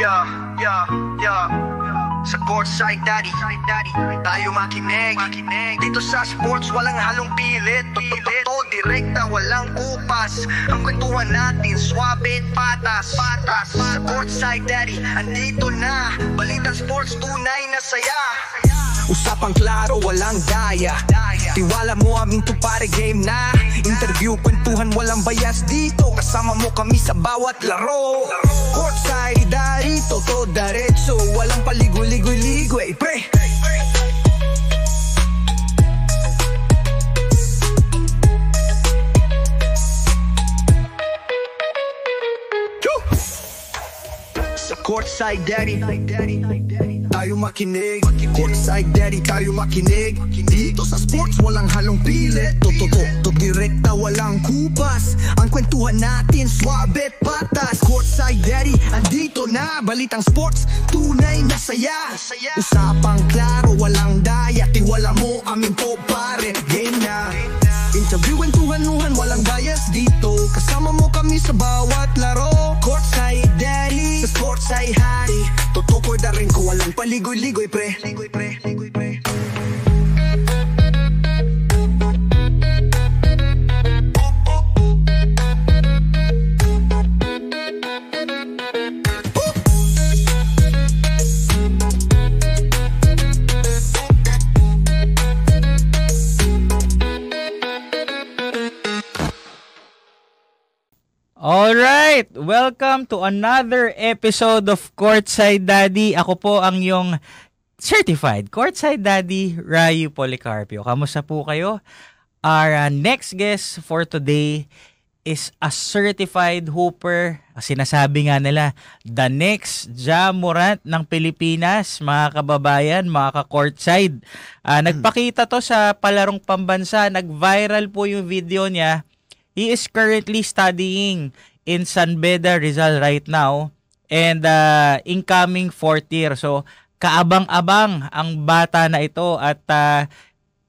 Yeah, yeah, yeah. Sa courtside daddy, tayo makinig. Dito sa sports walang halong pilit. To direkta, walang kupas. Ang kwentuhan natin, swabe at patas. Sa courtside daddy, andito na. Balitang sports, tunay na saya. Usapang klaro, walang daya. Tiwala mo aming tupare, game na. Interview, kwentuhan, walang bias dito. Kasama mo kami sa bawat laro. Courtside daddy, toto diretso. Walang paligoy-ligoy-ligoy, pre. Sa courtside daddy, tayo makinig. Courtside daddy, tayo makinig. Dito sa sports walang halong pilit. To direkta, walang kupas. Ang kwentuhan natin, swabe at patas. Courtside daddy, andito na. Balitang sports, tunay na saya. Usapang klaro, walang daya. Tiwala mo aming pare, game na. Interview, kwentuhan, walang bias dito. Kasama mo kami sa bawat laro. Courtside daddy, sa sports ay hari. Totoo da rin ko, walang paligoy-ligoy, pre. Alright, welcome to another episode of Courtside Daddy. Ako po ang yung certified Courtside Daddy, Rayu Policarpio. Kamusta po kayo? Our next guest for today is a certified hooper. Sinasabi nga nila, the next Ja Morant ng Pilipinas, mga kababayan, mga ka-courtside. Nagpakita to sa palarong pambansa, nag-viral po yung video niya. He is currently studying in San Beda, Rizal right now and incoming 4th year. So, kaabang-abang ang bata na ito at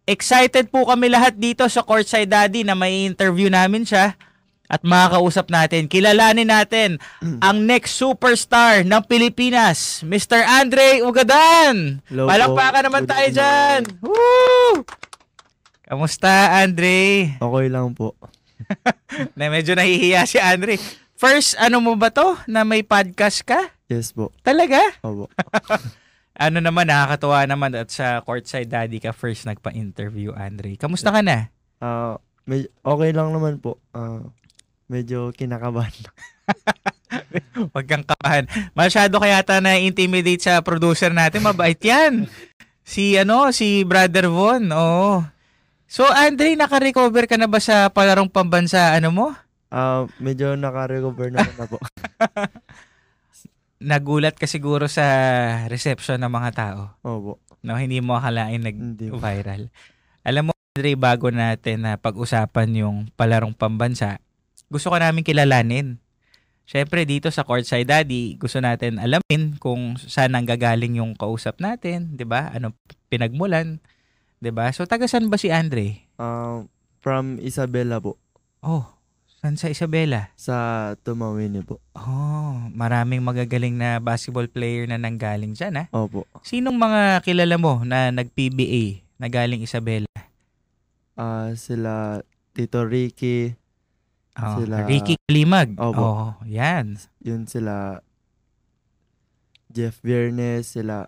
excited po kami lahat dito sa Courtside Daddy na may interview namin siya at makakausap natin. Kilalanin natin ang next superstar ng Pilipinas, Mr. Andre Ugadan. Palakpakan naman tayo dyan. Woo! Kamusta, Andre? Okay lang po. Na medyo nahihiya si Andre. First, ano mo ba to? Na may podcast ka? Yes po. Talaga? Opo. Ano naman, nakakatuwa naman at sa Courtside Daddy ka first nagpa-interview, Andre. Kamusta ka na? Okay lang naman po. Medyo kinakabahan. Huwag kang kabahan. Masyado kaya yata na-intimidate sa producer natin. Mabait yan. Si Brother Von. Oo. So, Andre, naka-recover ka na ba sa palarong pambansa, mo? Medyo naka-recover naman na po. Nagulat ka siguro sa reception ng mga tao. Opo. No, hindi mo akalain nag-viral. Alam mo, Andre, bago natin na pag-usapan yung palarong pambansa, gusto ko namin kilalanin. Siyempre, dito sa Courtside Daddy, gusto natin alamin kung saan nanggagaling yung kausap natin, di ba? Ano pinagmulan. Diba? So, taga saan ba si Andre? From Isabela po. Oh, saan sa Isabela? Sa Tumawini po. Oh, maraming magagaling na basketball player na nanggaling dyan, ha? Opo. Sinong mga kilala mo na nag-PBA na galing Isabela? Sila Tito Ricky. Sila Ricky Kalimag. Opo. Oh, yan. Yun sila Jeff Viernes, sila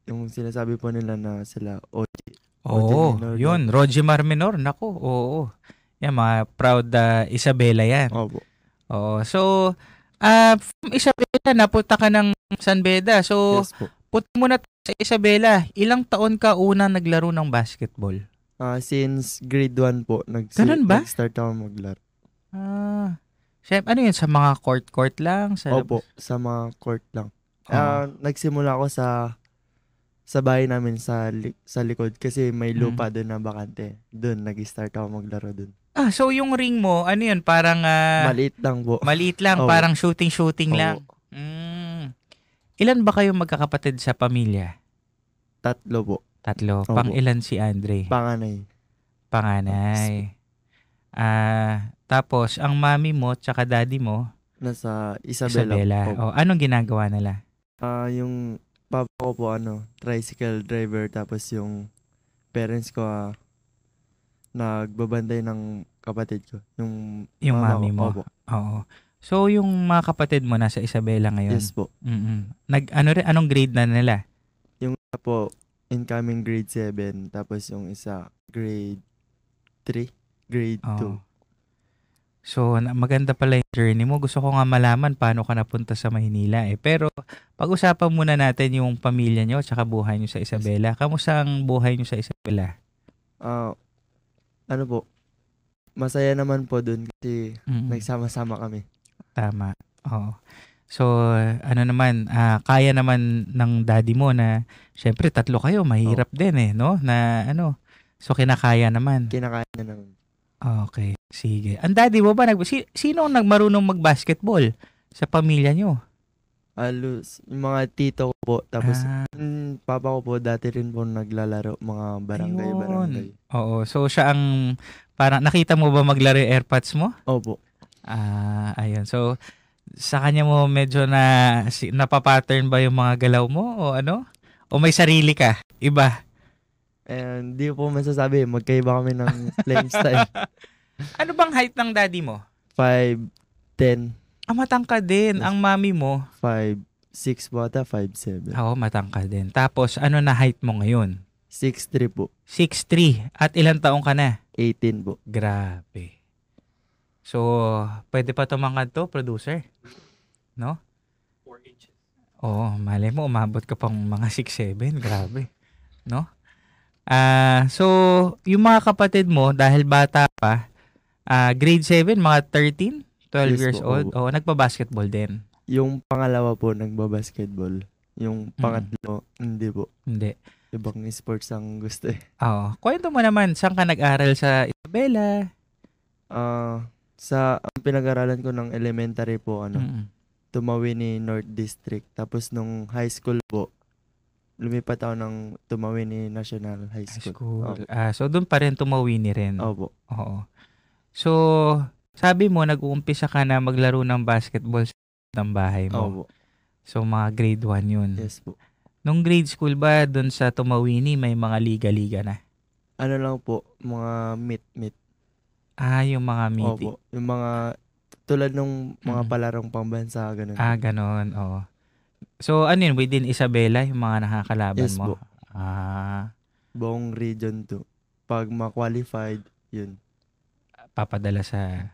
yung sinasabi po nila na sila OG. Oo, yun. Rojimar Minor. Naku, oo. Yan, mga proud Isabela yan. Opo. Oo. So, from Isabela, napunta ka ng San Beda. So, yes po. Punta muna sa Isabela. Ilang taon ka unang naglaro ng basketball? Since grade 1 po. Ganun ba? Nag-start ako maglaro. Siyempre, ano yun? Sa mga court lang? Opo, sa mga court lang. Nagsimula ako sa bahay namin sa likod kasi may lupa doon na bakante. Doon, nag-start ako maglaro doon. So yung ring mo, ano yun? Parang... maliit lang po. Maliit lang, oh. Parang shooting lang. Ilan ba kayo magkakapatid sa pamilya? 3 po. 3. Pang ilan si Andre? Panganay. Tapos, ang mami mo tsaka daddy mo? Nasa Isabela. Isabela. Opo. Anong ginagawa nila? Yung papa ko po, tricycle driver. Tapos yung parents ko, nagbabantay ng kapatid ko. Yung mama Mami ko. mo. Opo. Oo. So, yung mga kapatid mo nasa Isabela ngayon? Yes po. Anong grade na nila? Yung isa po, incoming grade 7. Tapos yung isa, grade 3, grade 2. So, maganda pala yung journey mo. Gusto ko nga malaman paano ka napunta sa Maynila eh. Pero, pag-usapan muna natin yung pamilya nyo at saka buhay nyo sa Isabela. Kamusta ang buhay nyo sa Isabela? Po, masaya naman po dun kasi nagsama-sama kami. Tama. Oo. So, kaya naman ng daddy mo na, syempre, 3 kayo, mahirap din eh, no? So, kinakaya naman. Kinakaya na naman. Okay, sige. Ang daddy mo ba, sino ang marunong mag-basketball sa pamilya nyo? Yung mga tito ko po. Tapos, papa ko po, dati rin po naglalaro, mga barangay. Oo, so siya ang, parang, nakita mo ba maglaro yung AirPods mo? Opo. Ayun. So, sa kanya mo medyo napapattern ba yung mga galaw mo o ano? O may sarili ka? Iba? Hindi po masasabi. Magkaiba kami ng playing style. Ano bang height ng daddy mo? 5'10". Matangkad din. Ang mami mo? 5'6" po ata, 5'7". Oo, matangkad din. Tapos, ano na height mo ngayon? 6'3" po. 6'3". At ilang taong ka na? 18 po. Grabe. So, pwede pa tumangkad to, producer? No? 4 inches. Oo, malay mo, umabot ka pang mga 6'7". Grabe. No? So, yung mga kapatid mo, dahil bata pa, grade 7, mga 13, 12 years old, nagpa-basketball din. Yung pangalawa po, nagba-basketball. Yung pangatlo, hindi po. Hindi. Ibang sports ang gusto eh. Oo. Kwento mo naman, saan ka nag-aral sa Isabela? Ang pinag-aralan ko ng elementary po, Tumawini North District. Tapos nung high school po, lumipat ako ng Tumawini National High School. So, doon pa rin Tumawini rin? Opo. Oo. So, sabi mo, nag-uumpisa ka na maglaro ng basketball sa ng bahay mo. Opo. So, mga grade 1 yun. Yes po. Nung grade school ba, doon sa Tumawini, may mga liga-liga na? Ano lang po, mga meet. Yung mga meeting. Opo. Yung mga, tulad nung mga palarong pambansa, ganun. Ganon, oo. So, ano yun, within Isabela, yung mga nakakalaban yes, mo? Po. Buong region to. Pag ma-qualified, yun. Papadala sa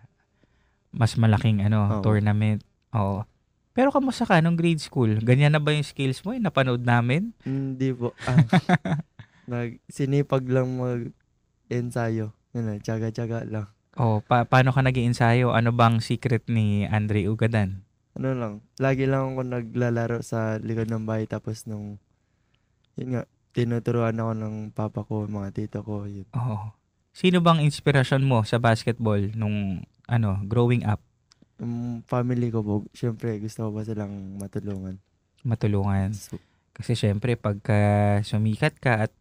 mas malaking tournament. Oo. Pero kamusta ka nung grade school? Ganyan na ba yung skills mo? Napanood namin? Hindi po. Sinipag lang mag-ensayo. Tsaga-tsaga lang. Paano ka nag-iensayo? Ano bang secret ni Andre Ugadan? Lagi lang ako naglalaro sa likod ng bahay. Tapos tinuturuan ako ng papa ko, mga tito ko. Yun. Oo. Sino bang inspirasyon mo sa basketball nung growing up? Yung family ko po, syempre gusto ko ba silang matulungan. So, kasi syempre pagka sumikat ka at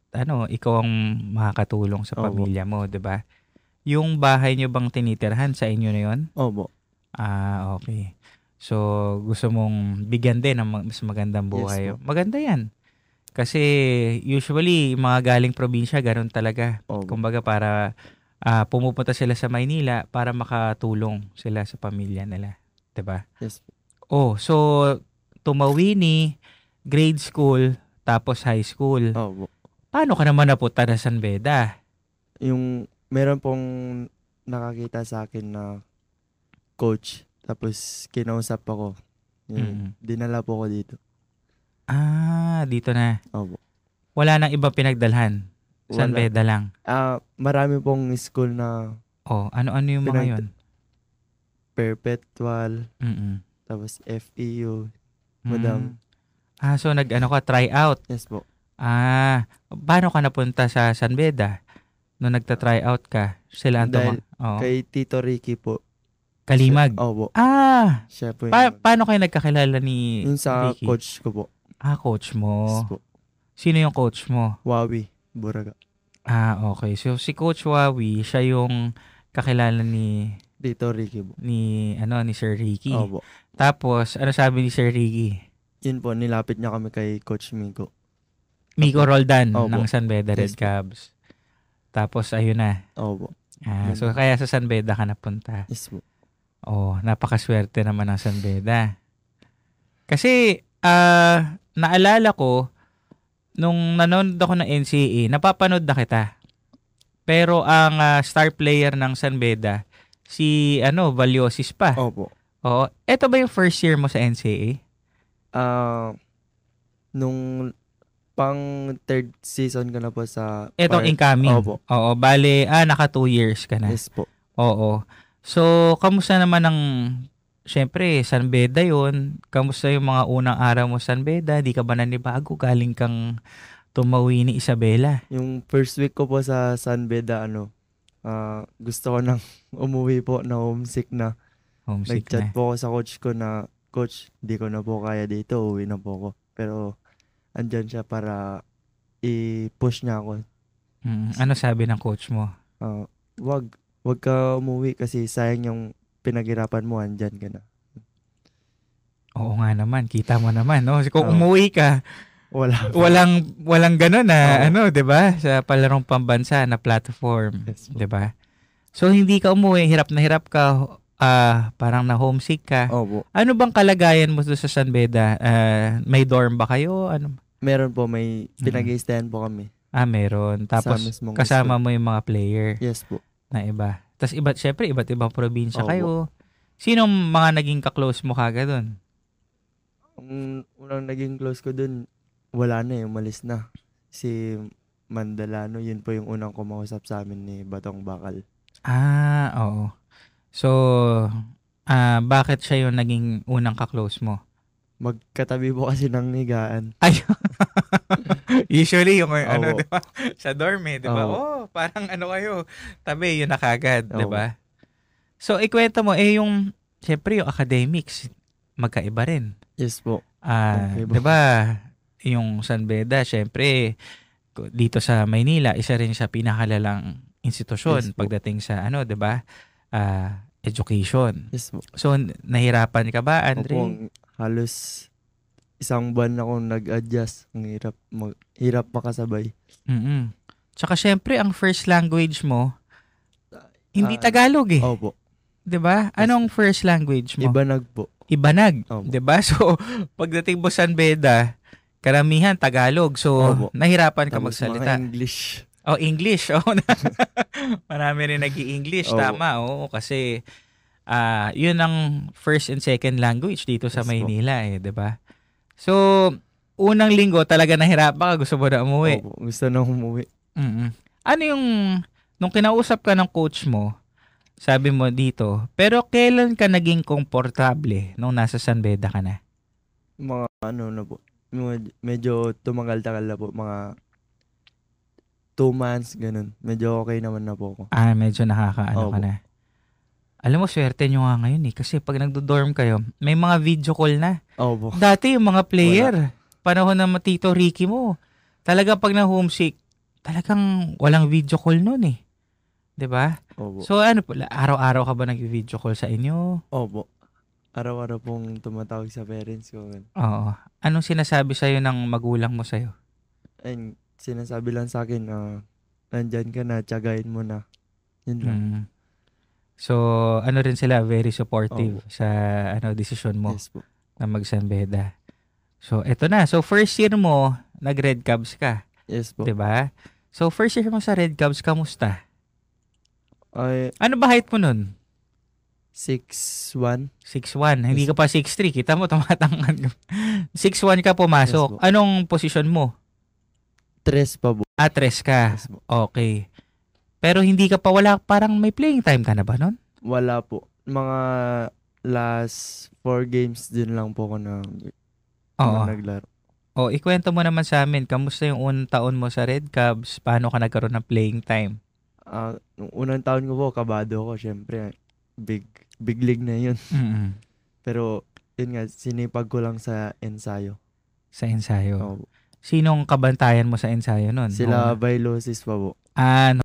ikaw ang makakatulong sa pamilya mo, 'di ba? Yung bahay niyo bang tinitirhan sa inyo na 'yon? Opo. Okay. So gusto mong bigyan din ng mas magandang buhay. Yes, maganda 'yan. Kasi usually mga galing probinsya ganun talaga. Kumbaga para pumupunta sila sa Maynila para makatulong sila sa pamilya nila, 'di ba? Yes. So Tumawini, grade school, tapos high school. Paano ka naman napunta na San Beda? Yung meron pong nakakita sa akin na coach, tapos kinausap ako. Dinala po ako dito. Dito na. Opo. Wala nang ibang pinagdalhan? San Beda lang? Marami pong school na... ano yung mga yun? Perpetual, tapos FEU, Madam. So ka, try out? Yes po. Paano ka napunta sa San Beda? Nung nagta-try out ka? Sila dahil kay Tito Ricky po. Kalimag? Opo. Siya po paano kayo nagkakilala ni Yung sa Ricky? coach ko po. Coach mo. Yes po. Sino yung coach mo? Wawi, Buraga. Okay. So, si Coach Wawi, siya yung kakilala ni Tito Ricky po. Ni Sir Ricky. Opo. Tapos, ano sabi ni Sir Ricky? Yun po, nilapit niya kami kay Coach Miko. Miko Roldan Opo. ng San Beda Red Yes po. Cubs. Tapos, ayun na. Opo. So, kaya sa San Beda ka napunta. Yes po. Napakaswerte naman ng San Beda. Kasi, naalala ko, nung nanonood ako ng NCAA, napapanood na kita. Pero ang star player ng San Beda, si Valiosis pa. Opo. Oo. Ito ba yung first year mo sa NCAA? Nung pang third season ko na po sa... Itong incoming? Opo. Oo. Bale, naka 2 years ka na. Yes po. Oo. So, kamusta naman syempre, San Beda yun. Kamusta yung mga unang araw mo sa San Beda? Di ka ba nanibago? Galing kang tumawi ni Isabela. Yung first week ko po sa San Beda, gusto ko nang umuwi po na homesick na. Homesick Nag-chat na. po ako sa coach ko na, Coach, di ko na po kaya dito, uwi na po ako. Pero, andyan siya para i-push niya ako. Ano sabi ng coach mo? Wag ka umuwi kasi sayang yung pinaghirapan mo, andyan ka na. Oo nga naman, kita mo naman, no? Kung umuwi ka, walang gano'n na, 'di ba? Sa palarong pambansa na platform, Yes, 'di ba? So hindi ka umuwi, hirap na hirap ka, parang na homesick ka. Opo. Ano bang kalagayan mo doon sa San Beda? May dorm ba kayo? Ano? Meron po, may pinag-i-stayan po kami. Meron. Tapos mismong kasama school. mo yung mga player Yes po. na iba. Tapos syempre iba't ibang probinsya Opo. kayo. Sinong mga naging ka-close mo kagad doon? Unang naging close ko dun, wala na umalis na. Si Mandalano, yun po yung unang kumausap sa amin ni Batong Bakal. Oo. So, bakit siya yung naging unang ka-close mo? Magkatabi po kasi ng higaan. Ay, usually yung Opo. di ba? Sa dorm di ba? Opo. Parang kayo, tabi, yun na kagad, di Opo. ba? So, ikwento mo, syempre yung academics, magkaiba rin. Yes po. Di ba? Yung San Beda, syempre, dito sa Maynila, isa rin sa pinakalalang institusyon Yes po. pagdating sa, di ba? Education. Yes po. So, nahirapan ka ba, Andre? Opo, halos isang buwan akong nag-adjust. Ang hirap makasabay. Tsaka syempre, ang first language mo, hindi Tagalog Opo. 'Di ba? Anong first language mo? Ibanag po. Ibanag. Opo. 'Di ba? So, pagdating mo sa San Beda, karamihan Tagalog. So, Opo. nahirapan ka Tapos magsalita. mga English. English. Marami rin nag-i-English. Opo. Tama. Kasi, yun ang first and second language dito sa Yes po. Maynila 'di ba? So, unang linggo talaga nahirapan ka. Gusto mo na umuwi. Opo, gusto na umuwi. Ano yung, nung kinausap ka ng coach mo, sabi mo dito, pero kailan ka naging komportable nung nasa San Beda ka na? Mga na po. Medyo tumagal-tagal na po. Mga 2 months, ganun. Medyo okay naman na po ako. Medyo nakakaano ka Opo. na. Alam mo, swerte nyo nga ngayon kasi pag nagdo-dorm kayo, may mga video call na. Opo. Dati yung mga player, panahon ng Tito Ricky mo, talaga pag na-homesick, talagang walang video call nun 'Di ba? Opo. So araw-araw ka ba nag-video call sa inyo? Opo. Araw-araw pong tumatawag sa parents ko. Oo. Anong sinasabi sa'yo ng magulang mo sa'yo? And sinasabi lang sa akin, nandyan ka na, tiyagain mo na. Yun lang. So, ano rin sila, very supportive Opo. sa desisyon mo Yes po. na mag-San Beda. So, eto na. So, first year mo, nag-Red Cubs ka. Yes po. 'Di ba? So, first year mo sa Red Cubs, kamusta? Ay, Ano ba height mo nun? 6'1". 6'1". Hindi ka pa 6'3". Kita mo, tumatangkan ka. 6'1 ka pumasok. Yes po. Anong posisyon mo? 3 pa po. 3 ka. Yes po. Okay. Pero hindi ka pa parang may playing time ka na ba nun? Wala po. Mga last 4 games din lang po ako na Oo. naglaro. Ikwento mo naman sa amin, kamusta yung unang taon mo sa Red Cubs? Paano ka nagkaroon ng playing time? Nung unang taon ko po, kabado ako. Siyempre, big league na yun. Pero, yun nga, sinipag ko lang sa ensayo. Sa ensayo. Opo. Sinong kabantayan mo sa ensayo nun? Sila Bailosis pa po.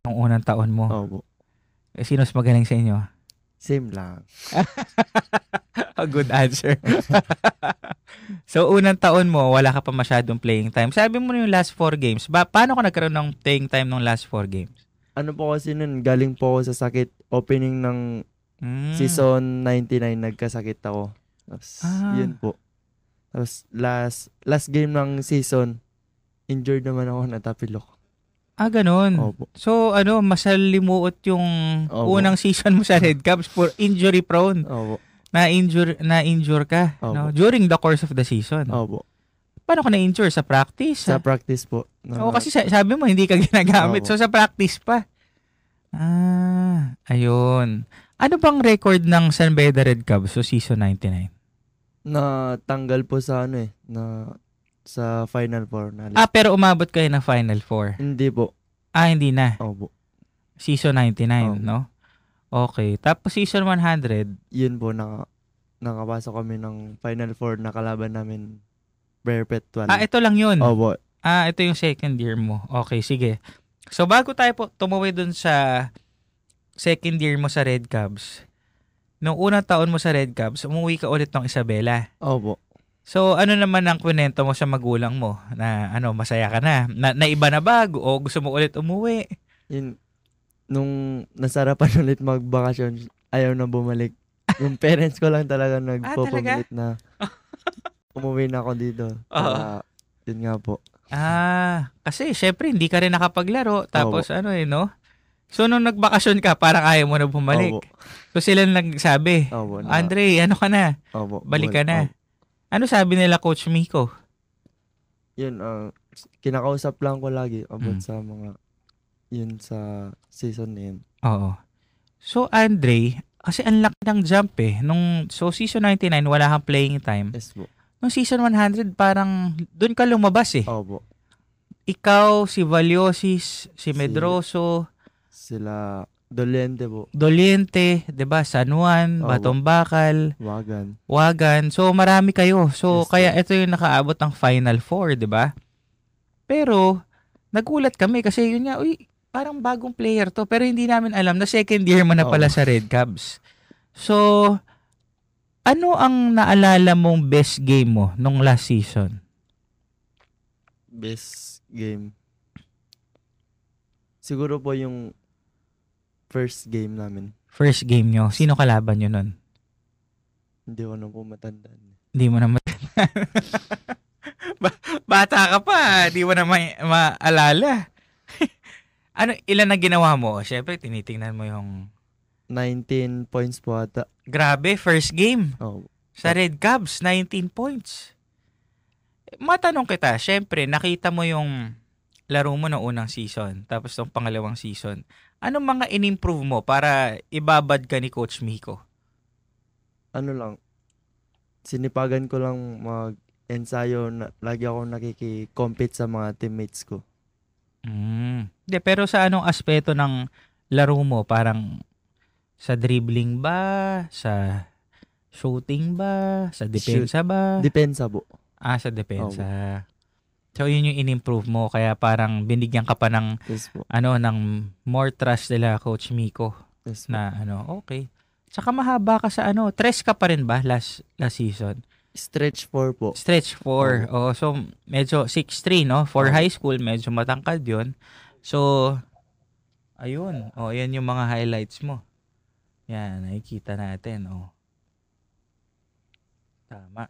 Nung unang taon mo. Opo. Sino mas magaling sa inyo? Same lang. Good answer. So, unang taon mo, wala ka pa masyadong playing time. Sabi mo yung last 4 games. Paano ka nagkaroon ng playing time ng last 4 games? Ano po kasi nun, galing po ako sa sakit. Opening ng season 99, nagkasakit ako. Tapos, yun po. Tapos, last game ng season, injured naman ako, natapilok. Ganun. Opo. So, masalimuot yung unang season mo sa Red Caps for injury prone. Opo. Na-injure ka no? During the course of the season. Opo. Paano ka na-injure? Sa practice? Sa practice po. Kasi sabi mo, hindi ka ginagamit. Opo. So, sa practice pa. Ayun. Ano bang record ng San Beda Red Caps so season 99? Natanggal po sa sa Final Four. Pero umabot kayo ng Final Four? Hindi po. Hindi na? Opo. Season 99, no? Okay. Tapos season 100? Yun po, nakapasok kami ng Final Four na kalaban namin, Bearpet 12. Ito lang yun? Opo. Ito yung second year mo. Okay, sige. So, bago tayo po tumuwi dun sa second year mo sa Red Cubs, nung unang taon mo sa Red Cubs, umuwi ka ulit ng Isabela. Opo. So, ano naman ang kwento mo sa magulang mo? Na masaya ka na? Naiba na ba? O gusto mo ulit umuwi? Yun, nung nasarapan ulit magbakasyon, ayaw na bumalik. Yung parents ko lang talaga nagpo-permit na umuwi na ako dito. Yun nga po. Kasi syempre hindi ka rin nakapaglaro. Tapos no? So, nung nagbakasyon ka, parang ayaw mo na bumalik. Opo. So, sila nagsabi, Andre, ano ka na? Balik ka na. Ano sabi nila, Coach Miko? Yun, kinakausap lang ko lagi about sa mga, yun sa season na yun. Oo. So, Andre, kasi ang laki ng jump so, season 99, wala kang playing time. Yes po. Nung season 100, parang doon ka lumabas Opo. Ikaw, si Valiosis, si Medroso, sila Doliente po. Doliente, 'di ba? San Juan, Batong Bakal, Wagan. So marami kayo. So kaya ito yung nakaabot ng Final Four, 'di ba? Pero nagulat kami kasi yun nga, parang bagong player to, pero hindi namin alam na second year mo na pala sa Red Cubs. So ano ang naalala mong best game mo nung last season? Best game. Siguro po yung first game namin. First game nyo? Sino kalaban nyo nun? Hindi ko na po matandaan. Hindi mo na matandaan. Bata ka pa, hindi mo na maalala. Ilan na ginawa mo? Siyempre, tinitingnan mo yung 19 points po ata. Grabe, first game. Sa Red Cubs, 19 points. Matanong kita, siyempre, nakita mo yung laro mo ng unang season, tapos ng pangalawang season. Anong mga in-improve mo para ibabad ka ni Coach Miko? Sinipagan ko lang mag-ensayo, lagi ako nakiki-compete sa mga teammates ko. Pero sa anong aspeto ng laro mo? Parang sa dribbling ba? Sa shooting ba? Sa depensa ba? Depensa po. Sa depensa. So, yun yung in-improve mo. Kaya parang binigyan ka pa ng, ng more trust nila Coach Miko. Yes, na, okay. Saka mahaba ka sa, 3 ka pa rin ba last season? Stretch 4 po. Stretch 4. So, medyo 6'3", no? For high school, medyo matangkad yun. So, ayun. Yan yung mga highlights mo. Yan, nakikita natin, Tama.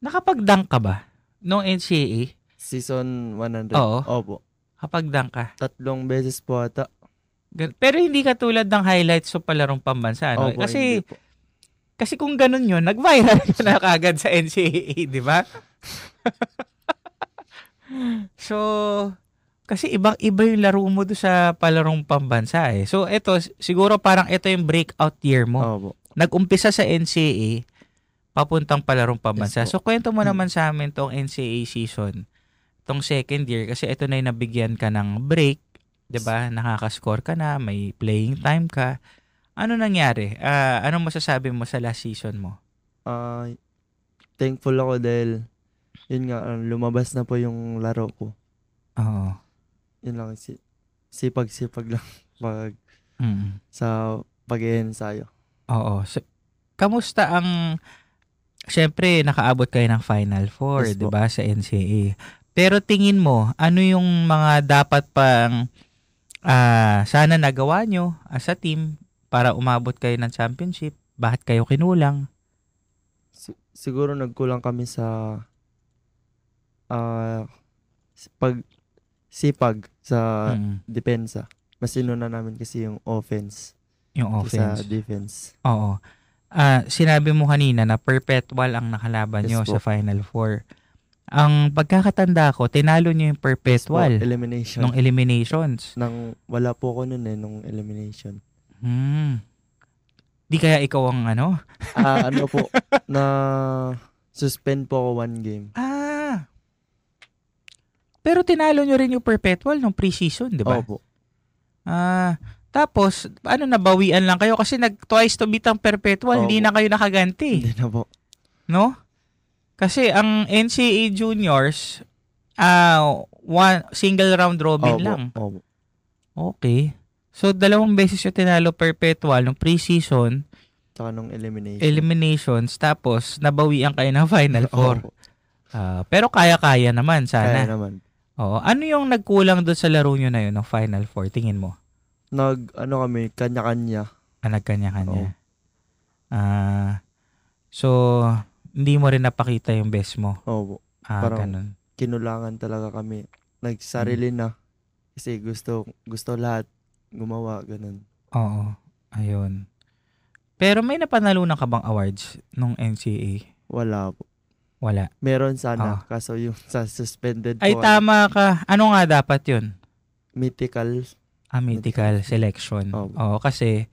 Nakapag-dunk ka ba? Nung NCAA? Season 100? Oo. Opo. Kapag-dunk ka? 3 beses po ata. Pero hindi ka tulad ng highlights sa palarong pambansa, no? Opo, Kasi kung ganun yun, nag-viral na kagad sa NCAA, di ba? So, kasi ibang-iba yung laro mo doon sa palarong pambansa So, siguro parang ito yung breakout year mo. Opo. Nag-umpisa sa NCAA, papuntang palarong pambansa. So, kwento mo naman sa amin tong NCAA season, tong second year, kasi ito na yung nabigyan ka ng break, 'di ba? Nakaka-score ka na, may playing time ka. Ano nangyari? Ano masasabi mo sa last season mo? Thankful ako dahil yun nga, lumabas na po yung laro ko. Oo. Yun lang, sipag-sipag lang sa pag-iensayo. Oo. So, kamusta syempre nakaabot kayo ng Final Four, Yes, 'di ba, sa NCAA. Pero tingin mo, ano yung mga dapat pang sana nagawa nyo as a team para umabot kayo ng championship? Bakit kayo kinulang? Siguro nagkulang kami sa sipag sa depensa. Mas inuna namin kasi yung offense. Yung offense. Sa defense. Oo. Sinabi mo kanina na perpetual ang nakalaban nyo Yes, sa Final Four. Ang pagkakatanda ko, tinalo nyo yung perpetual. Elimination. Nung eliminations. Wala po ko nun nung elimination. Di kaya ikaw ang ano? Ano po, na suspend po ako 1 game. Pero tinalo nyo rin yung perpetual nung preseason, di ba? Opo. Tapos, nabawian lang kayo kasi twice to beat ang perpetual, hindi na kayo nakaganti. Hindi na po. No? Kasi ang NCAA Juniors, single round robin lang. Opo. Okay. So, 2 beses yung tinalo perpetual nung preseason. Tsaka nung eliminations. Tapos, nabawian kayo ng Final Four. Pero kaya-kaya naman, sana. Kaya naman. Oo. Ano yung nagkulang doon sa laro nyo na yun ng Final Four? Tingin mo? Kami, kanya-kanya. Nagkanya-kanya. So, hindi mo rin napakita yung best mo. Opo. Parang ganun. Kinulangan talaga kami. Nagsarili na. Kasi gusto lahat gumawa, ganun. Oo. Ayun. Pero may napanalunan ka bang awards nung NCAA? Wala po. Wala. Meron sana. Kaso yung sa suspended po. Ay, tama ka. Ano nga dapat yun? Mythical. Mythical selection. Oh. Oo, kasi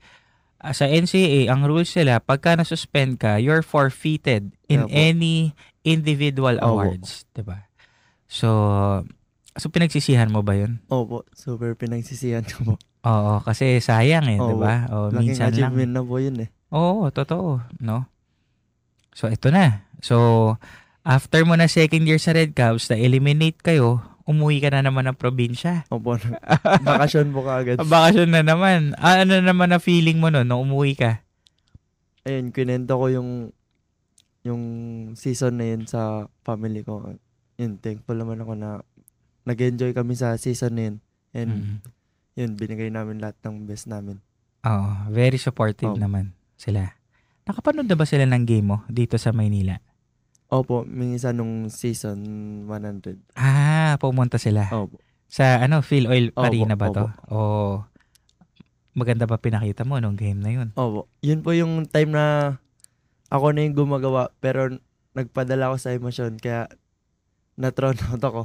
sa NCAA, ang rules nila, pagka na-suspend ka, you're forfeited in any individual awards. Diba? So pinagsisihan mo ba yun? Opo, super pinagsisihan ko po. Oo, kasi sayang diba? Minsan lang. Achievement na po yun Oo, totoo. No? So, ito na. So, after mo na second year sa Red Caps, na-eliminate kayo, umuwi ka na naman ng probinsya. Opo. Bakasyon po kaagad. Bakasyon na naman. Ano naman na feeling mo nung umuwi ka? Ayun, kinento ko yung season na yun sa family ko. Yun, thankful naman ako na nag-enjoy kami sa season na yun. And yun, binigay namin lahat ng best namin. Oo, very supportive naman sila. Nakapanood na ba sila ng game mo dito sa Maynila? Opo, minsan nung season 100. Pumunta sila. Opo. Sa Phil Oil Arena ba to? Opo. Maganda ba pinakita mo nung game na yun? Opo. Yun po yung time na ako na yung gumagawa pero nagpadala ako sa emosyon kaya na-thrown out ako.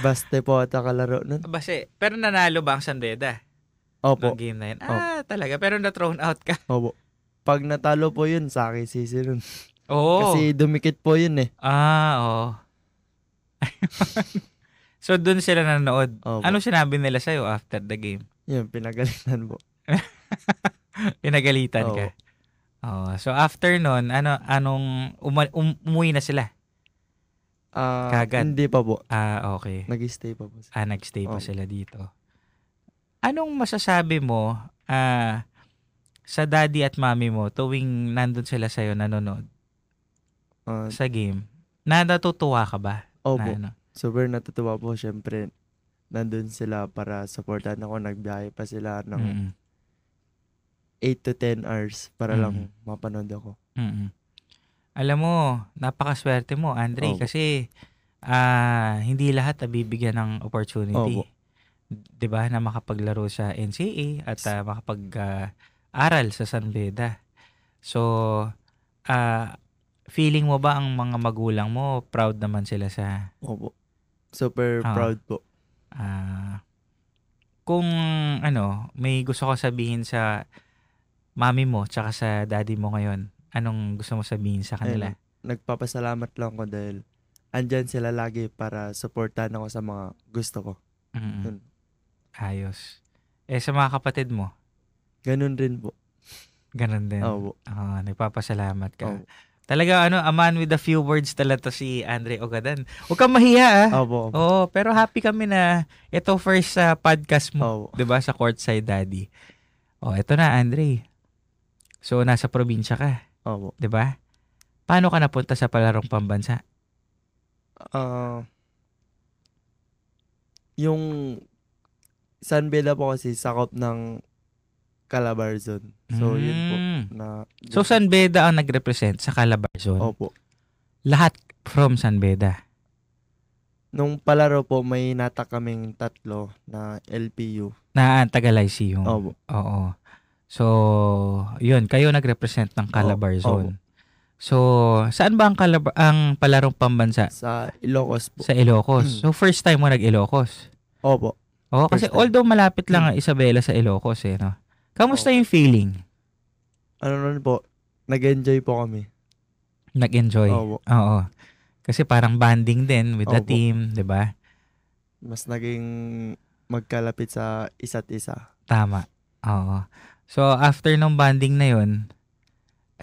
Baste po at kalaro nun. Pero nanalo ba ang San Beda? Opo. Nung game na yun? Talaga. Pero na-thrown out ka? Opo. Pag natalo po yun, sa akin sisi nun. Oo. Kasi dumikit po yun oo. So, dun sila nanood. Opo. Ano sinabi nila sa'yo after the game? Yun, pinagalitan po. Pinagalitan ka? So, after nun, anong umuwi na sila? Kagad? Hindi pa po. Okay. Nag-stay pa po. Nag-stay pa sila dito. Anong masasabi mo sa daddy at mommy mo tuwing nandun sila sa'yo nanonood sa game? Natutuwa ka ba? Opo. Super natutuwa po. Siyempre, nandun sila para supportan ako. Nagbiyahe pa sila ng 8 to 10 hours para lang mapanood ako. Alam mo, napakaswerte mo, Andre, kasi hindi lahat nabibigyan ng opportunity. 'Di ba, na makapaglaro sa NCAA at makapag-aral sa San Beda. So, feeling mo ba ang mga magulang mo proud naman sila sa... Opo. Super proud po. Kung may gusto ko sabihin sa mami mo tsaka sa daddy mo ngayon, anong gusto mo sabihin sa kanila? Nagpapasalamat lang ko dahil andyan sila lagi para supportan ako sa mga gusto ko. Ayos. Sa mga kapatid mo? Ganun rin po. Ganun din? Oo. Nagpapasalamat ka. Talaga, a man with a few words talaga to si Andre Ogadan. Huwag kang mahiya, Opo. Oo, pero happy kami na ito first podcast mo. Oo. 'Di ba, sa Courtside Daddy. Ito na, Andre. So, nasa probinsya ka, Opo. 'di ba? Paano ka napunta sa palarong pambansa? Yung San Beda po kasi sakop ng Calabarzon. So, yun po. So, San Beda ang nag-represent sa Calabarzon? Opo. Lahat from San Beda? Nung palaro po, may natak kaming 3 na LPU. Na Taga Lyceum? Opo. Oo. So, yun. Kayo nag-represent ng Calabarzon. Opo. So, saan ba ang palarong pambansa? Sa Ilocos po. Sa Ilocos. So, first time mo nag-Ilocos? Opo. Oo, kasi although malapit lang ang Isabela sa Ilocos no? Kamusta yung feeling? Ano nun po, nag-enjoy po kami. Nag-enjoy? Opo. Oo. Kasi parang banding din with the Opo. team, di ba? Mas naging magkalapit sa isa't isa. Tama. Oo. So, after nung banding na yun,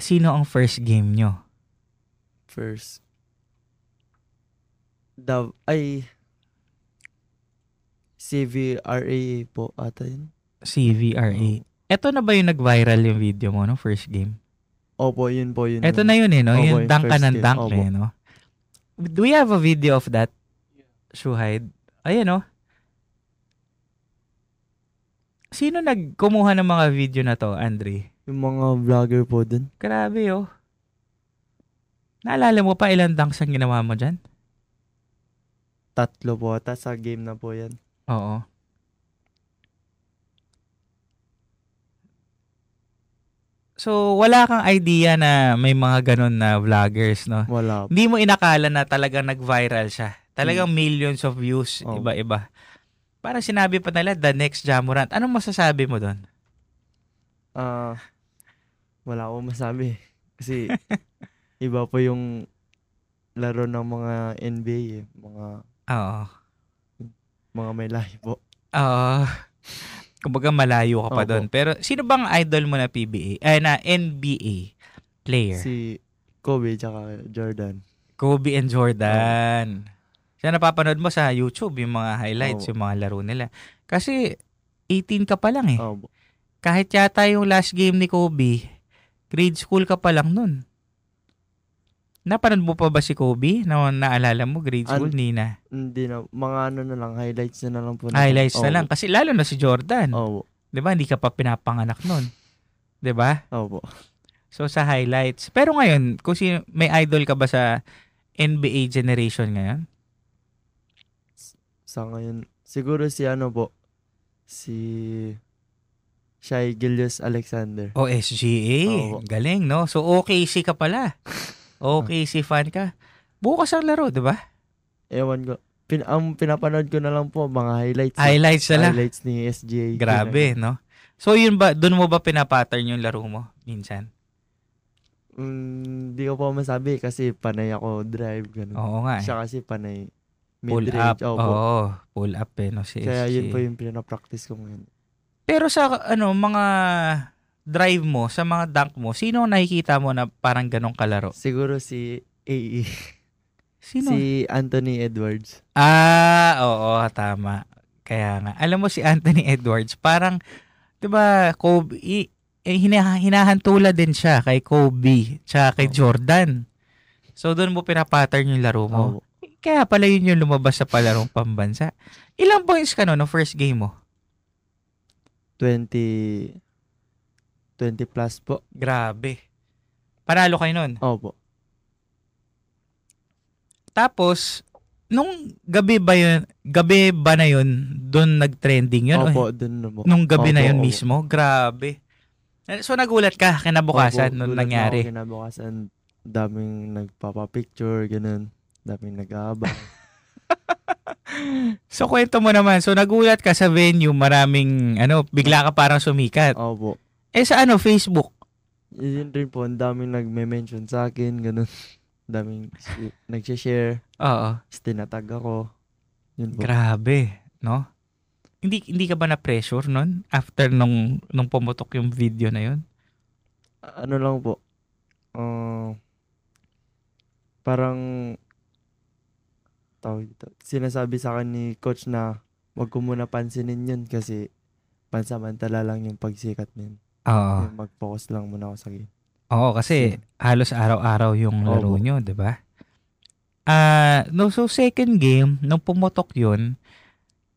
sino ang first game nyo? First. CVRA po ata yun. CVRA. Ito na ba yung nag-viral yung video mo, no? First game? Opo, yun po yun. Ito na yun no? Opo, yung dunk ka ng game. dunk Opo. no? Do we have a video of that? Shuhaid? Ayan no? Sino nagkumuha ng mga video na to, Andre? Yung mga vlogger po dun. Grabe Naalala mo pa ilang dunks ang ginawa mo dyan? 3 po ata sa game na po yan. Oo. So, wala kang idea na may mga ganun na vloggers, no? Wala po. Hindi mo inakala na talagang nag-viral siya. Talagang millions of views, iba-iba. Parang sinabi pa nila, the next Jamorant. Anong masasabi mo doon? Wala akong masabi. Kasi iba po yung laro ng mga NBA mga may lahi po. Kumbaga malayo ka pa doon. Pero sino bang idol mo na na NBA player? Si Kobe tsaka Jordan. Kobe and Jordan. Siya napapanood mo sa YouTube yung mga highlights, yung mga laro nila. Kasi 18 ka pa lang Kahit yata yung last game ni Kobe, grade school ka pa lang nun. Napanood mo pa ba si Kobe? Naalala mo, grade school, Nina? Hindi na. Mga na lang, highlights na lang po. Highlights na lang. Kasi lalo na si Jordan. Opo. Diba? Hindi ka pa pinapanganak nun. Diba? Opo. So, sa highlights. Pero ngayon, kung may idol ka ba sa NBA generation ngayon? Sa ngayon, siguro si si Shai Gilgeous-Alexander. SGA. Galing, no? So, OKC ka pala. OKC fan ka. Bukas ang laro, di ba? Ewan ko. Ang pinapanood ko na lang po, mga highlights. Highlights na lang. Highlights ni SGA. Grabe, no? So, yun ba, doon mo ba pinapattern yung laro mo, minsan? Hindi ko po masabi kasi panay ako drive. Ganun. Oo nga. Siya kasi panay pull up. Pull up no, si Kaya SGA. yun po yung pinapractice ko ngayon. Pero sa mga drive mo, sa mga dunk mo, sino nakikita mo na parang ganong kalaro? Siguro si AE. Sino? Si Anthony Edwards. Oo, tama. Kaya nga. Alam mo si Anthony Edwards, parang, 'di ba, Kobe, hinahantula din siya kay Kobe, tsaka kay Jordan. So, doon mo pinapattern yung laro mo. Kaya pala yun yung lumabas sa palarong pambansa. Ilang points ka no first game mo? 20 plus po. Grabe. Panalo kayo nun? Opo. Tapos, nung gabi ba na yun, doon nag-trending yun? Opo, doon na po. Nung gabi na yun mismo? Grabe. So, nagulat ka kinabukasan nung nangyari? Opo, kinabukasan. Daming nagpapapicture, ganun. Daming nag-aabang. So, kwento mo naman. So, nagulat ka sa venue, maraming, bigla ka parang sumikat. Opo. Sa Facebook? Yun rin po, ang daming nagme-mention sa akin, ganun. Daming nag-share. Oo. Tinatag ako. Yun po. Grabe, no? Hindi ka ba na-pressure nun? After nung pumutok yung video na yun? Ano lang po. Parang sinasabi sa akin ni coach na wag ko muna pansinin yun kasi pansamantala lang yung pagsikat nun. Oo. Mag-focus lang muna ako sa game. Oo, kasi halos araw-araw yung laro nyo, di ba? No, so second game, nung pumutok yun,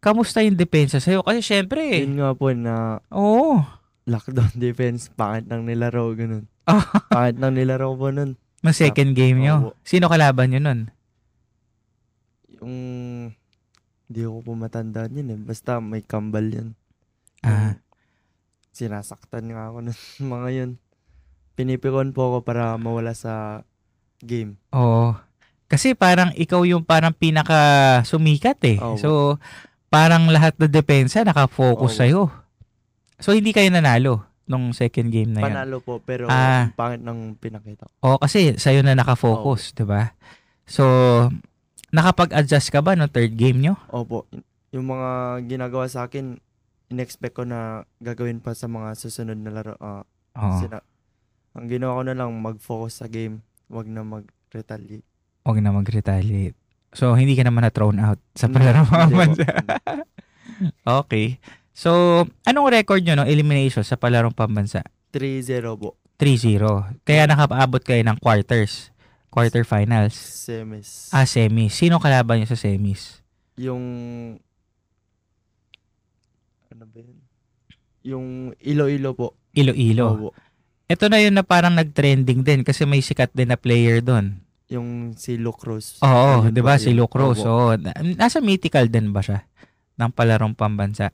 kamusta yung depensa sa'yo? Kasi syempre, Yun nga po na oo. lockdown defense, pangit nang nilaro, ganun. Pangit nang nilaro po nun. Nung second game nyo. Sino kalaban nyo nun? Yung, hindi ko po matandaan yun eh. Basta may kambal yun. Sinasaktan nga ako ng mga yun. Pinipikon po ako para mawala sa game. Oo. Kasi parang ikaw yung parang pinaka sumikat eh. So, parang lahat na depensa nakafocus sa'yo. So, hindi kayo nanalo nung second game na yun? Panalo po, pero pangit ng pinakita. Oo, kasi sa'yo na nakafocus, di ba? So, nakapag-adjust ka ba no third game nyo? Opo. Yung mga ginagawa sa akin, in-expect ko na gagawin pa sa mga susunod na laro. Ang ginawa ko na lang, mag-focus sa game. Wag na mag-retaliate. Wag na mag-retaliate. So, hindi ka naman na-thrown out sa palarong mga bansa. Okay. So, anong record nyo no elimination sa palarong pambansa? 3-0 po. 3-0. Kaya nakapaabot kayo ng quarterfinals. Semis. Semis. Sino kalaban nyo sa semis? Yung ano ba yun? Yung Iloilo po. Iloilo. Ito na yun na parang nag-trending din kasi may sikat din na player doon. Yung si Luke Cruz. Oo, di ba? Si Luke Cruz. Oo. Nasa mythical din ba siya? Ng palarong pambansa?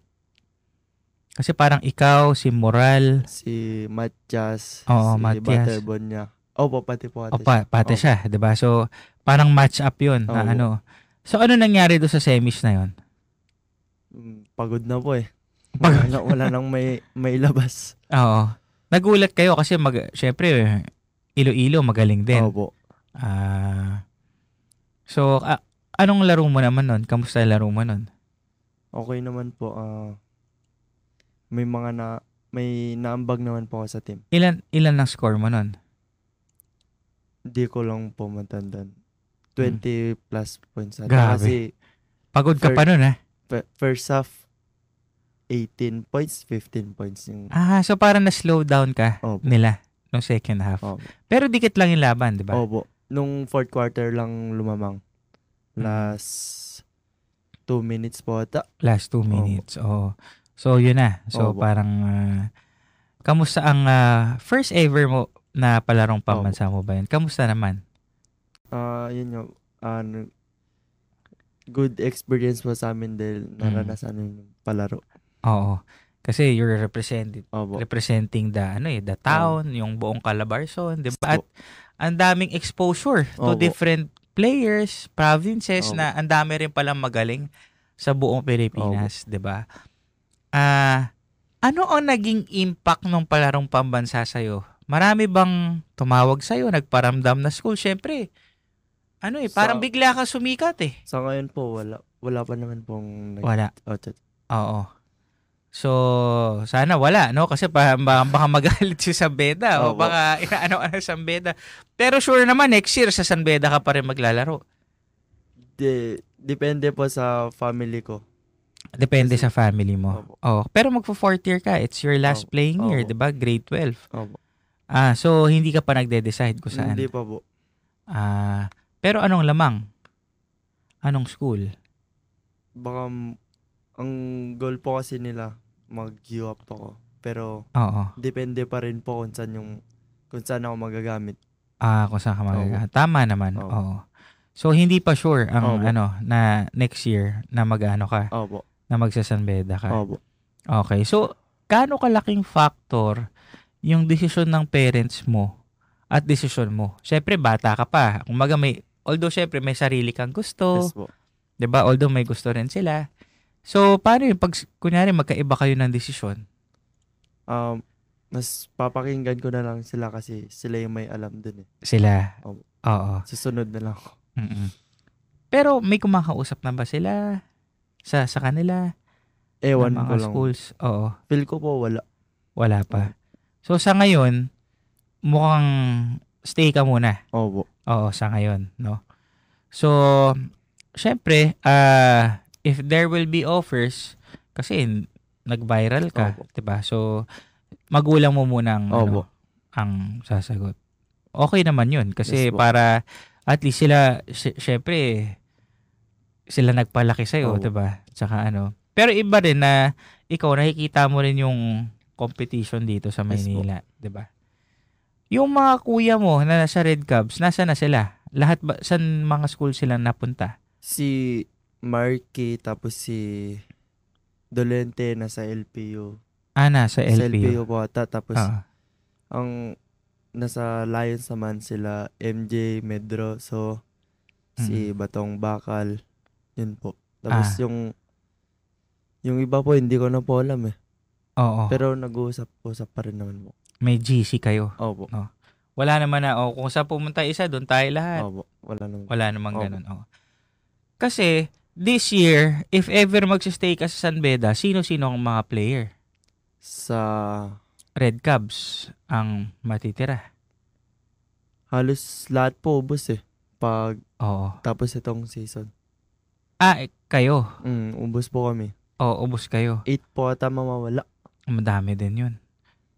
Kasi parang ikaw, si Moral, si Matias, si Matias. Butterbon niya. Pati po pati siya, 'di ba? So, parang match up 'yun na ano. So, ano nangyari do sa semis na 'yon? Pagod na po eh. Wala nang may labas. Oo. Nagulat kayo kasi syempre Iloilo magaling din. Opo. So, anong laro mo naman nun? Kamusta laro mo nun? Okay naman po. May naambag naman po ako sa team. Ilan ang score mo nun? Hindi ko lang po matandaan. 20 plus points. Grabe. Kasi pagod ka pa nun First half, 18 points, 15 points. So parang na-slow down ka nila nung second half. Pero dikit lang yung laban, di ba? Opo. Nung fourth quarter lang lumamang. Last 2 minutes po ata. Last 2 minutes, So, yun na. So, parang, kamusta ang first ever mo na palarong pambansa mo ba yun? Kamusta naman? Yun yung, good experience po sa amin dahil naranasan yung palaro. Oo. Kasi you're representing the town, yung buong Calabarzon, di ba? At ang daming exposure to different players, provinces na ang dami rin palang magaling sa buong Pilipinas, di ba? Ano ang naging impact ng palarong pambansa sa'yo? Marami bang tumawag sa'yo, nagparamdam na school? Siyempre, parang bigla ka sumikat eh. Sa ngayon po, wala pa naman pong wala. Oo. So, sana wala, no? Kasi baka magalit si San Beda o baka inaano sa San Beda. Pero sure naman, next year sa San Beda ka pa rin maglalaro. Depende po sa family ko. Depende sa family mo. Pero magfo-4th year ka. It's your last playing year, 'di ba? Grade 12. So hindi ka pa nagde-decide kung saan. Hindi pa po. Pero anong lamang? Anong school? Baka ang goal po kasi nila mag-U up ako. Pero depende pa rin po kung saan ako magagamit. Kung saan ka magagamit. Tama naman. So hindi pa sure ang na next year na mag-ano ka. Na magsa-San Beda ka. Okay. So, gaano kalaking factor yung desisyon ng parents mo at desisyon mo? Syempre, bata ka pa. Although syempre may sarili kang gusto. Yes po. 'Di ba? Although may gusto rin sila. So, paano yung pag kunyari magkaiba kayo ng desisyon? Mas papakinggan ko na lang sila kasi sila yung may alam dun eh. Sila? Oo. Susunod na lang ako. Pero may kumakausap na ba sila sa kanila? Ewan ko lang. Schools? Oo. Feel ko po wala. Wala pa. So sa ngayon, mukhang stay ka muna. Oo. Sa ngayon, no? So, syempre, if there will be offers, kasi nag-viral ka, 'di ba? So, magulang mo munang Opo. ang sasagot. Okay naman yun. Kasi Yes po. para at least sila, syempre, sila nagpalaki sa'yo, Opo. diba? Tsaka Pero iba rin na ikaw nakikita mo rin yung competition dito sa Maynila, diba? Yung mga kuya mo na nasa Red Cubs, nasa na sila? Lahat ba, saan mga school sila napunta? Si Marky, tapos si Dolente nasa LPU. Nasa Sa LPU. LPU po ata. Tapos Oo. ang nasa Lions naman sila MJ, Medro. So, si Batong Bakal. Yun po. Tapos yung iba po, hindi ko na po alam eh. Oo. Pero nag-uusap pa rin naman po. May GC kayo. Opo. Wala naman na, kung saan pumunta isa, doon tayo lahat. Opo. Wala namang Opo. ganun. Kasi, this year, if ever magsistay ka sa San Beda, sino-sino ang mga player? Sa Red Cubs ang matitira. halos lahat po ubos eh. Pag Oo. tapos itong season. Kayo. Ubos po kami. Oo, ubos kayo. 8 po ata mamawala. Madami din yun.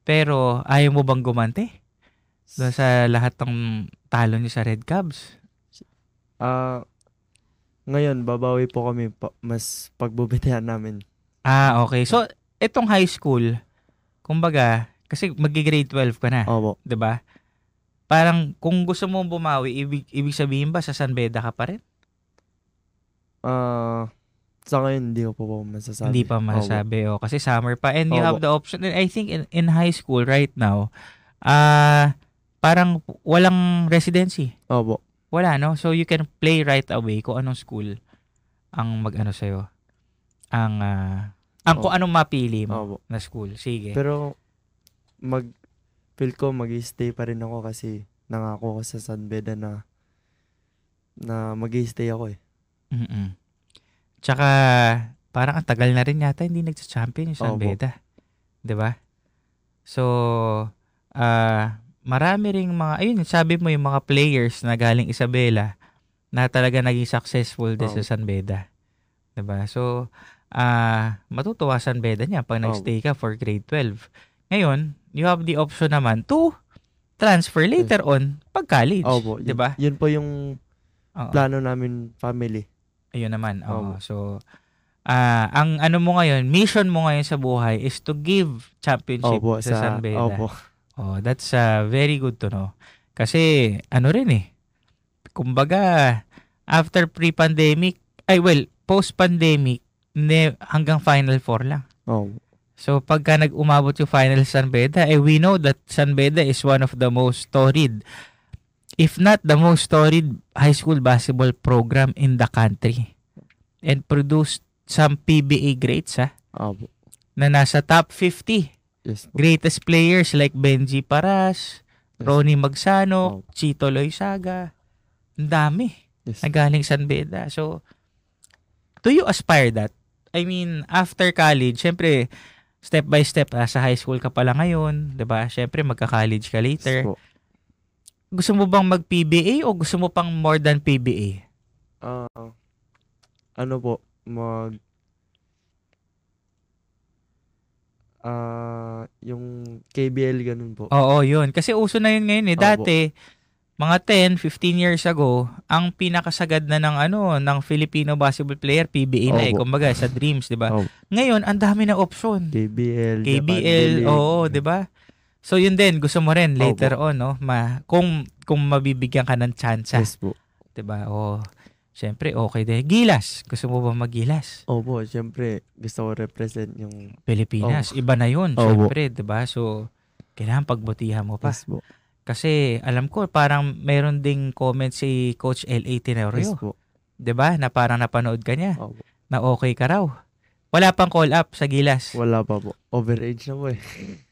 Pero, ayaw mo bang gumante? Doon sa lahat ng talo niyo sa Red Cubs? Ngayon, babawi po kami. Mas pagbubitayan namin. Okay. So, itong high school, kumbaga, kasi mag-grade 12 ka na. Opo. 'Di ba? Parang kung gusto mo bumawi, ibig sabihin ba sa San Beda ka pa rin? Sa ngayon, hindi ko po masasabi. Hindi pa masasabi. Kasi summer pa. And you Opo. have the option. And I think in high school right now, parang walang residency. Opo. Wala, no? So you can play right away kung anong school ang mag-ano sa'yo. Kung anong mapili mo na school. Sige. Pero, feel ko mag-stay pa rin ako kasi nangako ko sa San Beda na mag-stay ako eh. Tsaka, parang ang tagal na rin yata hindi nagsa-champion yung San Opo. Beda. 'Di ba? So, marami ring ayun, sabi mo yung mga players na galing Isabela na talaga naging successful din sa San Beda. 'Di ba? So, matutuwa San Beda niya pag nag-stay ka for grade 12. Ngayon, you have the option naman to transfer later on pag college. Opo. 'Di ba? Yun po yung plano namin family. Ayun naman. So, ang mo ngayon, mission mo ngayon sa buhay is to give championship sa San Beda. Opo. That's very good to know. Kasi, rin eh. Kumbaga, after pre-pandemic, post-pandemic, hanggang Final Four lang. So, pagka nag-umabot yung final San Beda, we know that San Beda is one of the most storied, if not the most storied high school basketball program in the country. And produced some PBA greats, na nasa top 50. Yes po. Greatest players like Benji Paras, Ronnie Magsano, Chito Loizaga. Ang dami. Yes. Na galing San Beda. So, do you aspire that? I mean, after college, syempre, step by step, sa high school ka pala ngayon, 'di ba? Syempre, magka-college ka later. Yes po. Gusto mo bang mag-PBA o gusto mo pang more than PBA? Yung KBL ganun po. Oo, yun. Kasi uso na yun ngayon eh. Dati, mga 10, 15 years ago, ang pinakasagad na ng Filipino basketball player, PBA na eh. Kumbaga, sa Dreams, di ba? Ngayon, ang dami na option. KBL, oo, di ba? So, yun din. Gusto mo rin later on, no? Kung mabibigyan ka ng tsansa. Yes po. Di ba? Siyempre, okay din. Gilas. Gusto mo ba mag-Gilas? Opo, siyempre, gusto ko represent yung Pilipinas. Iba na yun, siyempre, di ba? So, kailangan pagbutihan mo pa. Yes po. Kasi, alam ko, parang meron ding comment si Coach L.A. Tenorio. Yes po. Di ba? Na parang napanood ka niya. Opo. Na okay ka raw. Wala pang call up sa Gilas. Wala pa po. Overage na po eh.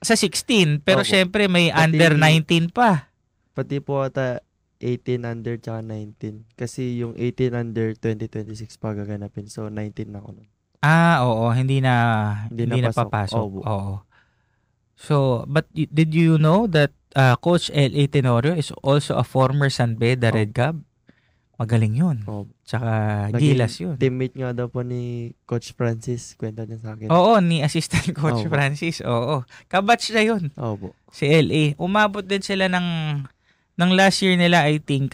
Sa 16, pero Opo. syempre may under 19 pa. Pati po ata 18 under tsaka 19. Kasi yung 18 under 2026 pa gaganapin. So 19 na ako nun. Oo. Hindi na papasok. Oo. So, but did you know that Coach L.A. Tenorio is also a former San Beda Red Cub? Magaling yun. Tsaka gilas yun. Teammate nga daw po ni Coach Francis. Kwento niya sa akin. Oo, ni Assistant Coach Francis. Oo. Kabatch na yun. Opo. Si LA. Umabot din sila ng last year nila, I think,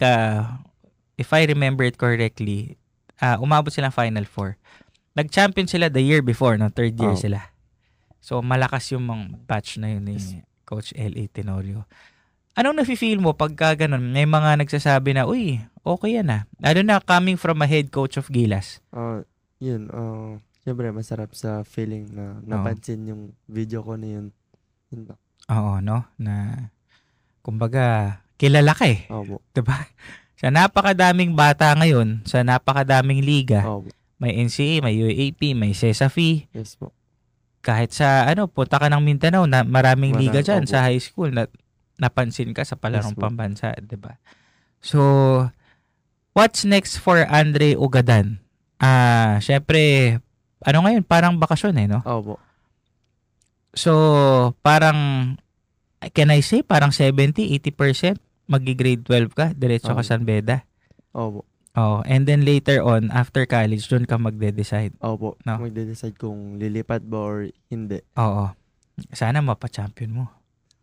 if I remember it correctly, umabot sila Final Four. Nag-champion sila the year before, no? Third year sila. So, malakas yung mga batch na yun ni Coach L.A. Tenorio. Anong nafe-feel mo pagka ganun? May mga nagsasabi na, uy, okay yan ah. Ano na, coming from a head coach of Gilas? Siyempre, masarap sa feeling na napansin yung video ko na yun. Oo, no? Na, kumbaga, kilala ka eh. Opo. Diba? Sa napakadaming bata ngayon, sa napakadaming liga, may NCAA, may UAAP, may CESAFI. Yes po. Kahit sa, punta ka ng Mindanao, na maraming liga dyan sa high school na napansin ka sa palarong pambansa, diba? So, what's next for Andre Ugadan? Syempre, ngayon? Parang bakasyon eh, no? Opo. So, parang, can I say, parang 70-80% magi-grade 12 ka, diretso ka San Beda. Opo. And then later on, after college, doon ka magde-decide. Opo. No? Magde-decide kung lilipat ba or hindi. Oo. Sana mapa-champion mo.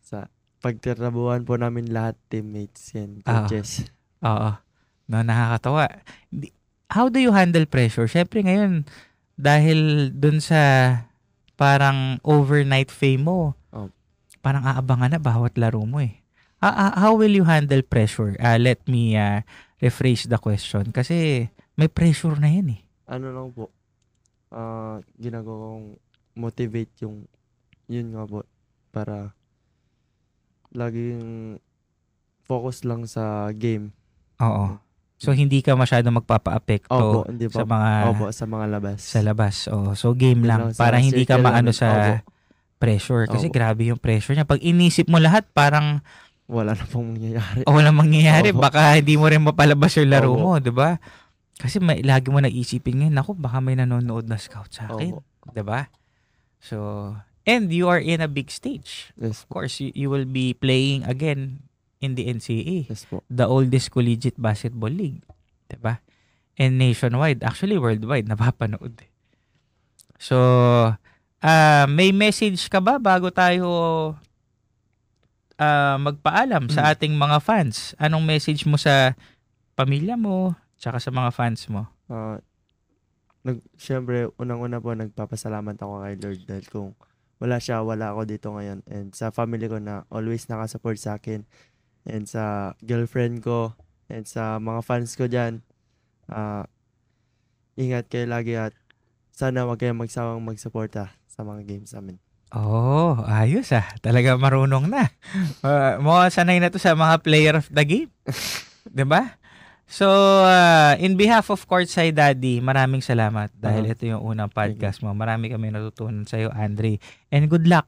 Sa pagtrabuhan po namin lahat, teammates yan, coaches. Oo. No, nakakatawa. How do you handle pressure? Syempre ngayon, dahil doon sa parang overnight fame mo, parang aabangan na bawat laro mo eh. How will you handle pressure? Let me rephrase the question. Kasi may pressure na yan eh. Ano lang po, ginagawa kong motivate yun nga po, para laging focus lang sa game. Oo. So, hindi ka masyado magpapa-apekto sa mga labas. Sa labas. So, game lang. Para hindi ka maano sa pressure. Kasi grabe yung pressure niya. Pag inisip mo lahat, parang wala na pong mangyayari. Wala mangyayari. Baka hindi mo rin mapalabas yung laro mo, diba? Kasi lagi mo naisipin ngayon, naku, baka may nanonood na scout sa akin. Diba? So, and you are in a big stage. Yes. Of course, you will be playing again in the NCAA. Yes po. The oldest collegiate basketball league. Diba? And nationwide, actually worldwide, napapanood. So, may message ka ba bago tayo magpaalam sa ating mga fans? Anong message mo sa pamilya mo tsaka sa mga fans mo? Siyempre, unang-una po, nagpapasalamat ako kay Lord dahil kung wala siya, wala ako dito ngayon. And sa family ko na always nakasupport sa akin. And sa girlfriend ko. And sa mga fans ko dyan. Ingat kayo lagi at sana wag kayong magsawang magsuporta sa mga games namin. Oh, ayos ah. Talaga marunong na. Sanay na to sa mga player of the game. Diba? So, in behalf of Courtside Daddy, maraming salamat dahil ito yung unang podcast mo. Marami kami natutunan sa'yo, Andre. And good luck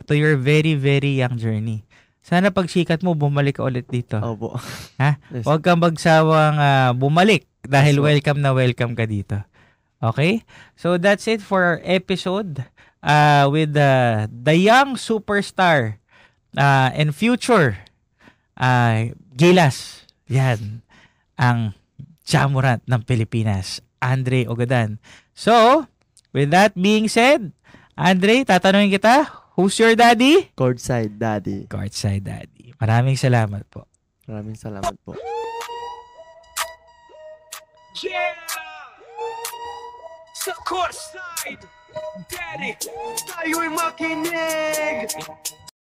to your very, very young journey. Sana pag sikat mo, bumalik ka ulit dito. Opo. Ha? Yes. Huwag kang magsawang bumalik dahil welcome ka dito. Okay? So, that's it for our episode with the young superstar and future Gilas. Yan ang Jamorant ng Pilipinas, Andre Ugadan. So, with that being said, Andre, tatanungin kita, who's your daddy? Courtside Daddy. Courtside Daddy. Maraming salamat po. Maraming salamat po. Yeah! Sa Courtside Daddy, tayo'y makinig!